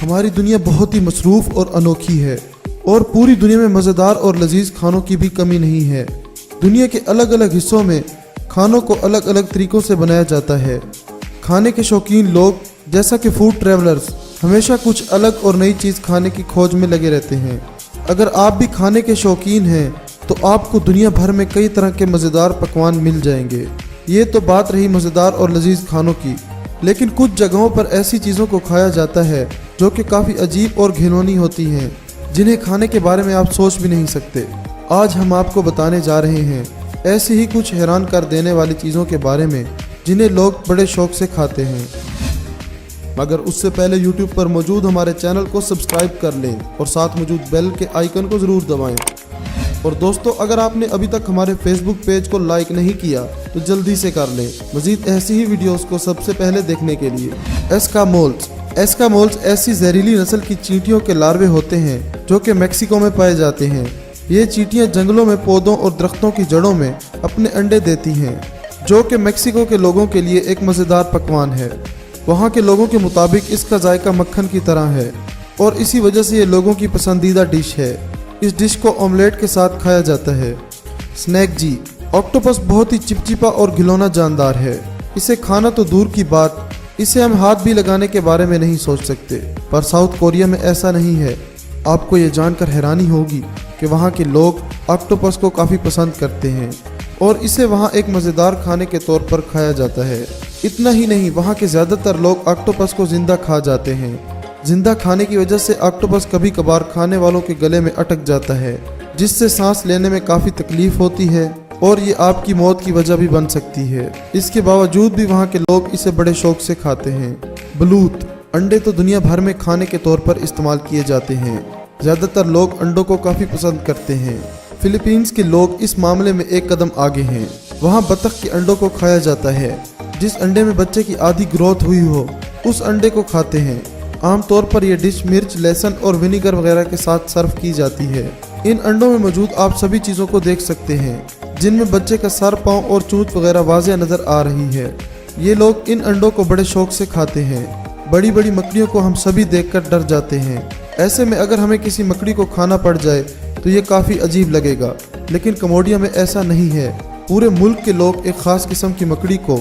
हमारी दुनिया बहुत ही मसरूफ़ और अनोखी है और पूरी दुनिया में मज़ेदार और लजीज खानों की भी कमी नहीं है। दुनिया के अलग अलग हिस्सों में खानों को अलग अलग तरीक़ों से बनाया जाता है। खाने के शौकीन लोग जैसा कि फूड ट्रैवलर्स हमेशा कुछ अलग और नई चीज़ खाने की खोज में लगे रहते हैं। अगर आप भी खाने के शौकीन हैं तो आपको दुनिया भर में कई तरह के मज़ेदार पकवान मिल जाएंगे। ये तो बात रही मज़ेदार और लजीज खानों की, लेकिन कुछ जगहों पर ऐसी चीज़ों को खाया जाता है जो कि काफ़ी अजीब और घिनौनी होती हैं, जिन्हें खाने के बारे में आप सोच भी नहीं सकते। आज हम आपको बताने जा रहे हैं ऐसी ही कुछ हैरान कर देने वाली चीज़ों के बारे में जिन्हें लोग बड़े शौक से खाते हैं। मगर उससे पहले YouTube पर मौजूद हमारे चैनल को सब्सक्राइब कर लें और साथ मौजूद बेल के आइकन को ज़रूर दबाएं। और दोस्तों, अगर आपने अभी तक हमारे फेसबुक पेज को लाइक नहीं किया तो जल्दी से कर लें मज़ीद ऐसी ही वीडियोस को सबसे पहले देखने के लिए। एस्कामोल्स ऐसी जहरीली नस्ल की चींटियों के लार्वे होते हैं जो कि मेक्सिको में पाए जाते हैं। ये चींटियां जंगलों में पौधों और दरख्तों की जड़ों में अपने अंडे देती हैं, जो कि मेक्सिको के लोगों के लिए एक मज़ेदार पकवान है। वहाँ के लोगों के मुताबिक इसका जायका मक्खन की तरह है और इसी वजह से ये लोगों की पसंदीदा डिश है। इस डिश को ऑमलेट के साथ खाया जाता है। स्नैक जी ऑक्टोपस बहुत ही चिपचिपा और घिनौना जानदार है। इसे खाना तो दूर की बात, इसे हम हाथ भी लगाने के बारे में नहीं सोच सकते। पर साउथ कोरिया में ऐसा नहीं है। आपको ये जानकर हैरानी होगी कि वहाँ के लोग ऑक्टोपस को काफ़ी पसंद करते हैं और इसे वहाँ एक मज़ेदार खाने के तौर पर खाया जाता है। इतना ही नहीं, वहाँ के ज़्यादातर लोग ऑक्टोपस को ज़िंदा खा जाते हैं। ज़िंदा खाने की वजह से ऑक्टोपस कभी कभार खाने वालों के गले में अटक जाता है, जिससे सांस लेने में काफ़ी तकलीफ होती है और ये आपकी मौत की वजह भी बन सकती है। इसके बावजूद भी वहाँ के लोग इसे बड़े शौक से खाते हैं। बलूत अंडे तो दुनिया भर में खाने के तौर पर इस्तेमाल किए जाते हैं। ज़्यादातर लोग अंडों को काफ़ी पसंद करते हैं। फिलीपींस के लोग इस मामले में एक कदम आगे हैं। वहाँ बतख के अंडों को खाया जाता है। जिस अंडे में बच्चे की आधी ग्रोथ हुई हो उस अंडे को खाते हैं। आमतौर पर यह डिश मिर्च, लहसुन और विनेगर वगैरह के साथ सर्व की जाती है। इन अंडों में मौजूद आप सभी चीज़ों को देख सकते हैं जिनमें बच्चे का सर, पाँव और चोंच वगैरह वाज़ेह नज़र आ रही है। ये लोग इन अंडों को बड़े शौक से खाते हैं। बड़ी बड़ी मकड़ियों को हम सभी देखकर डर जाते हैं। ऐसे में अगर हमें किसी मकड़ी को खाना पड़ जाए तो ये काफ़ी अजीब लगेगा, लेकिन कम्बोडिया में ऐसा नहीं है। पूरे मुल्क के लोग एक ख़ास किस्म की मकड़ी को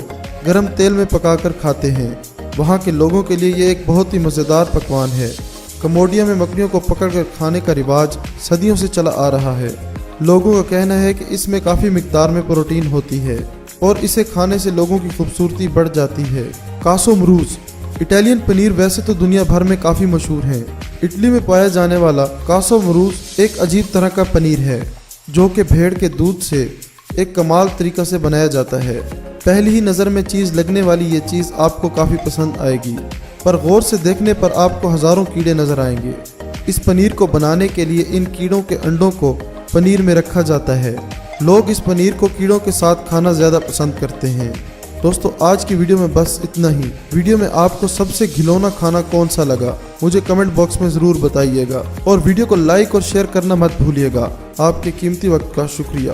गर्म तेल में पकाकर खाते हैं। वहाँ के लोगों के लिए ये एक बहुत ही मज़ेदार पकवान है। कम्बोडिया में मकड़ियों को पकड़कर खाने का रिवाज सदियों से चला आ रहा है। लोगों का कहना है कि इसमें काफ़ी मिकदार में प्रोटीन होती है और इसे खाने से लोगों की खूबसूरती बढ़ जाती है। कासो मरूज इटालियन पनीर वैसे तो दुनिया भर में काफ़ी मशहूर है। इटली में पाया जाने वाला कासो मरूज एक अजीब तरह का पनीर है जो कि भेड़ के दूध से एक कमाल तरीक़ा से बनाया जाता है। पहली ही नज़र में चीज़ लगने वाली ये चीज़ आपको काफ़ी पसंद आएगी, पर गौर से देखने पर आपको हज़ारों कीड़े नज़र आएंगे। इस पनीर को बनाने के लिए इन कीड़ों के अंडों को पनीर में रखा जाता है। लोग इस पनीर को कीड़ों के साथ खाना ज़्यादा पसंद करते हैं। दोस्तों, आज की वीडियो में बस इतना ही। वीडियो में आपको सबसे घिनौना खाना कौन सा लगा मुझे कमेंट बॉक्स में ज़रूर बताइएगा और वीडियो को लाइक और शेयर करना मत भूलिएगा। आपके कीमती वक्त का शुक्रिया।